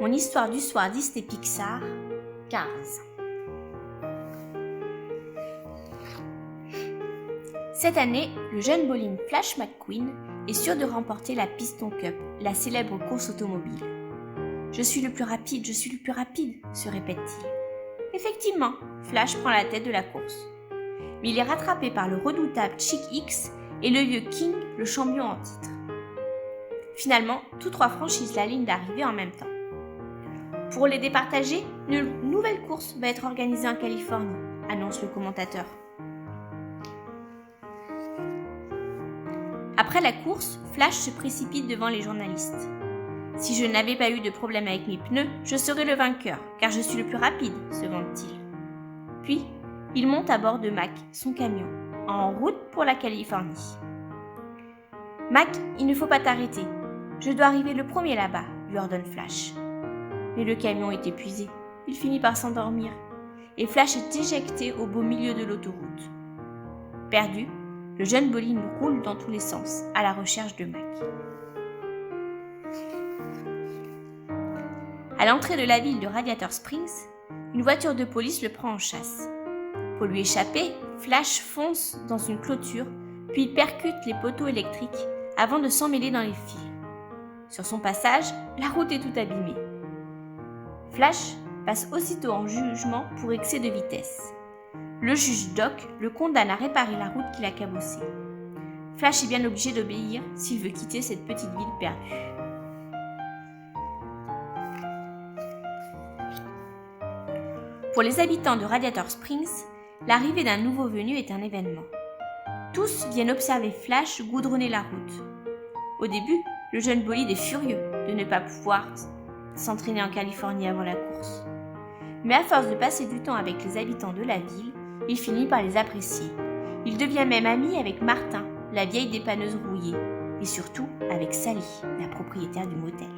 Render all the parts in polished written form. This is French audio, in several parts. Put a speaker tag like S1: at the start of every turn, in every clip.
S1: Mon histoire du soir Disney Pixar, 15. Cette année, le jeune bowling Flash McQueen est sûr de remporter la Piston Cup, la célèbre course automobile. « Je suis le plus rapide, se répète-t-il. Effectivement, Flash prend la tête de la course. Mais il est rattrapé par le redoutable Chick Hicks et le vieux King, le champion en titre. Finalement, tous trois franchissent la ligne d'arrivée en même temps. Pour les départager, une nouvelle course va être organisée en Californie, annonce le commentateur. Après la course, Flash se précipite devant les journalistes. « Si je n'avais pas eu de problème avec mes pneus, je serais le vainqueur, car je suis le plus rapide, se vante-t-il. Puis, il monte à bord de Mac, son camion, en route pour la Californie. « Mac, il ne faut pas t'arrêter. Je dois arriver le premier là-bas, lui ordonne Flash. Mais le camion est épuisé. Il finit par s'endormir. Et Flash est éjecté au beau milieu de l'autoroute. Perdu, le jeune bowling roule dans tous les sens, à la recherche de Mac. À l'entrée de la ville de Radiator Springs, une voiture de police le prend en chasse. Pour lui échapper, Flash fonce dans une clôture, puis percute les poteaux électriques avant de s'emmêler dans les fils. Sur son passage, la route est toute abîmée. Flash passe aussitôt en jugement pour excès de vitesse. Le juge Doc le condamne à réparer la route qu'il a cabossée. Flash est bien obligé d'obéir s'il veut quitter cette petite ville perdue. Pour les habitants de Radiator Springs, l'arrivée d'un nouveau venu est un événement. Tous viennent observer Flash goudronner la route. Au début, le jeune bolide est furieux de ne pas pouvoir s'entraîner en Californie avant la course. Mais à force de passer du temps avec les habitants de la ville, il finit par les apprécier. Il devient même ami avec Martin, la vieille dépanneuse rouillée, et surtout avec Sally, la propriétaire du motel.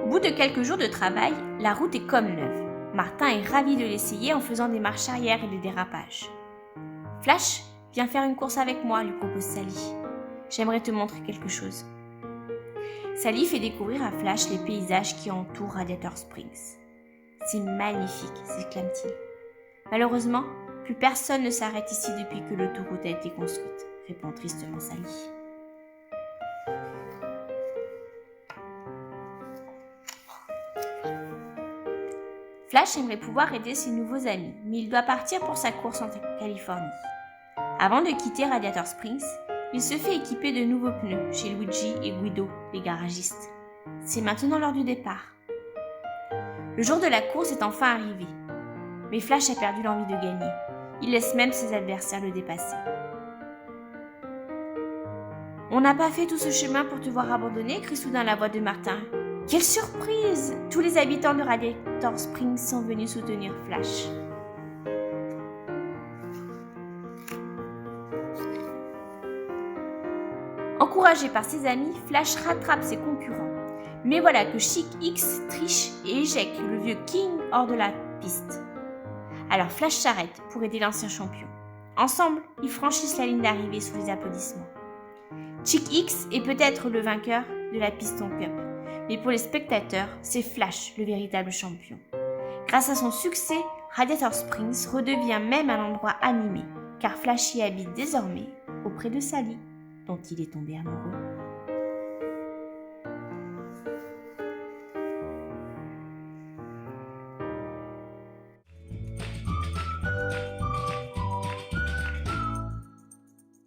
S1: Au bout de quelques jours de travail, la route est comme neuve. Martin est ravi de l'essayer en faisant des marches arrière et des dérapages. « Flash, viens faire une course avec moi, lui propose Sally. J'aimerais te montrer quelque chose. » Sally fait découvrir à Flash les paysages qui entourent Radiator Springs. « C'est magnifique, » s'exclame-t-il. « Malheureusement, plus personne ne s'arrête ici depuis que l'autoroute a été construite, » répond tristement Sally. Flash aimerait pouvoir aider ses nouveaux amis, mais il doit partir pour sa course en Californie. Avant de quitter Radiator Springs, il se fait équiper de nouveaux pneus chez Luigi et Guido, les garagistes. C'est maintenant l'heure du départ. Le jour de la course est enfin arrivé, mais Flash a perdu l'envie de gagner. Il laisse même ses adversaires le dépasser. « On n'a pas fait tout ce chemin pour te voir abandonner » crie soudain la voix de Martin. « Quelle surprise ! Tous les habitants de Radiator Springs sont venus soutenir Flash. » Encouragé par ses amis, Flash rattrape ses concurrents. Mais voilà que Chick Hicks triche et éjecte le vieux King hors de la piste. Alors Flash s'arrête pour aider l'ancien champion. Ensemble, ils franchissent la ligne d'arrivée sous les applaudissements. Chick Hicks est peut-être le vainqueur de la Piston Cup, mais pour les spectateurs, c'est Flash le véritable champion. Grâce à son succès, Radiator Springs redevient même un endroit animé, car Flash y habite désormais auprès de Sally, dont il est tombé amoureux.